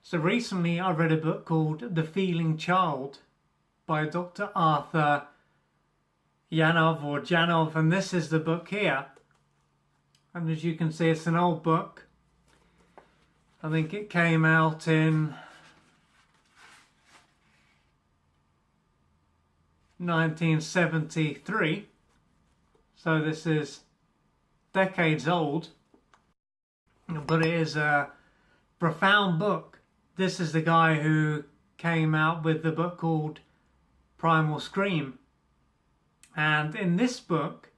So recently I read a book called The Feeling Child by Dr. Arthur Janov, and this is the book here. And as you can see, it's an old book. I think it came out in 1973, so this is decades old, but it is a profound book. This is the guy who came out with the book called Primal Scream, and in this book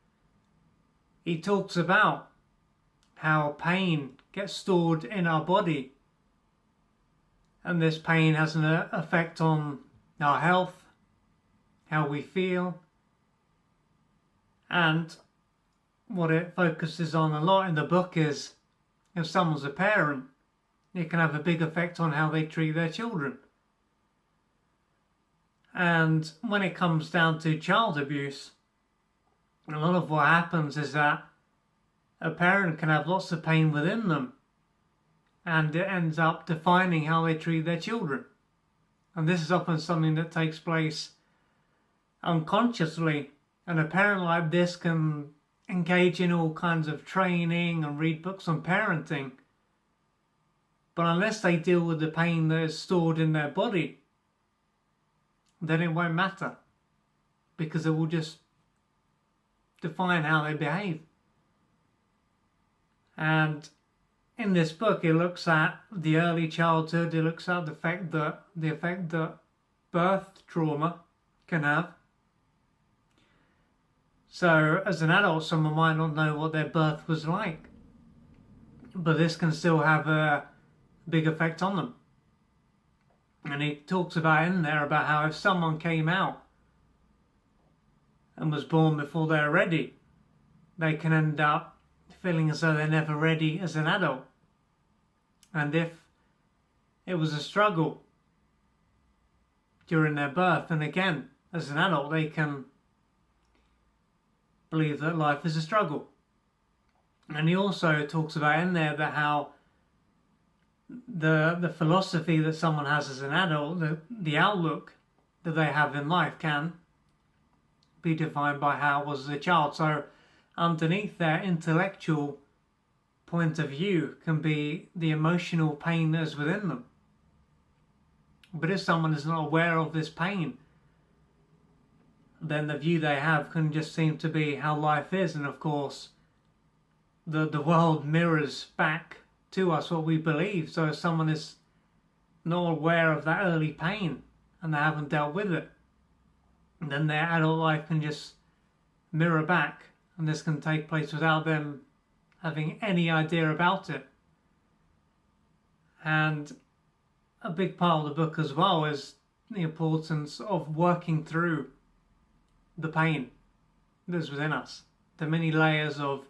he talks about how pain gets stored in our body, and this pain has an effect on our health, how we feel, and what it focuses on a lot in the book is if someone's a parent, it can have a big effect on how they treat their children. And when it comes down to child abuse, a lot of what happens is that a parent can have lots of pain within them, and it ends up defining how they treat their children. And this is often something that takes place unconsciously, and a parent like this can engage in all kinds of training and read books on parenting, but unless they deal with the pain that is stored in their body, then it won't matter, because it will just define how they behave. And in this book it looks at the early childhood, it looks at the effect that birth trauma can have. So as an adult, someone might not know what their birth was like, but this can still have a big effect on them. And he talks about in there about how if someone came out and was born before they're ready, they can end up feeling as though they're never ready as an adult. And if it was a struggle during their birth, and again, as an adult, they can believe that life is a struggle. And he also talks about in there that how the philosophy that someone has as an adult, the outlook that they have in life, can be defined by how it was as a child. So underneath their intellectual point of view can be the emotional pain that is within them. But if someone is not aware of this pain, then the view they have can just seem to be how life is. And of course, the world mirrors back to us what we believe. So if someone is not aware of that early pain and they haven't dealt with it, then their adult life can just mirror back, and this can take place without them having any idea about it. And a big part of the book as well is the importance of working through the pain that's within us, the many layers of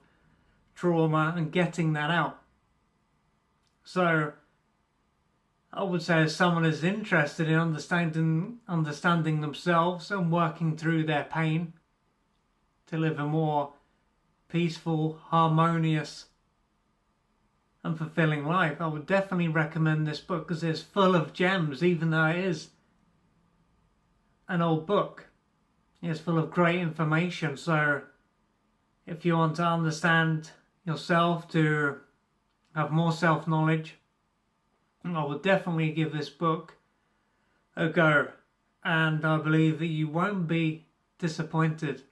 trauma, and getting that out. So I would say if someone is interested in understanding themselves and working through their pain to live a more peaceful, harmonious and fulfilling life, I would definitely recommend this book, because it's full of gems. Even though it is an old book, it's full of great information. So if you want to understand yourself, to have more self-knowledge, I would definitely give this book a go, and I believe that you won't be disappointed.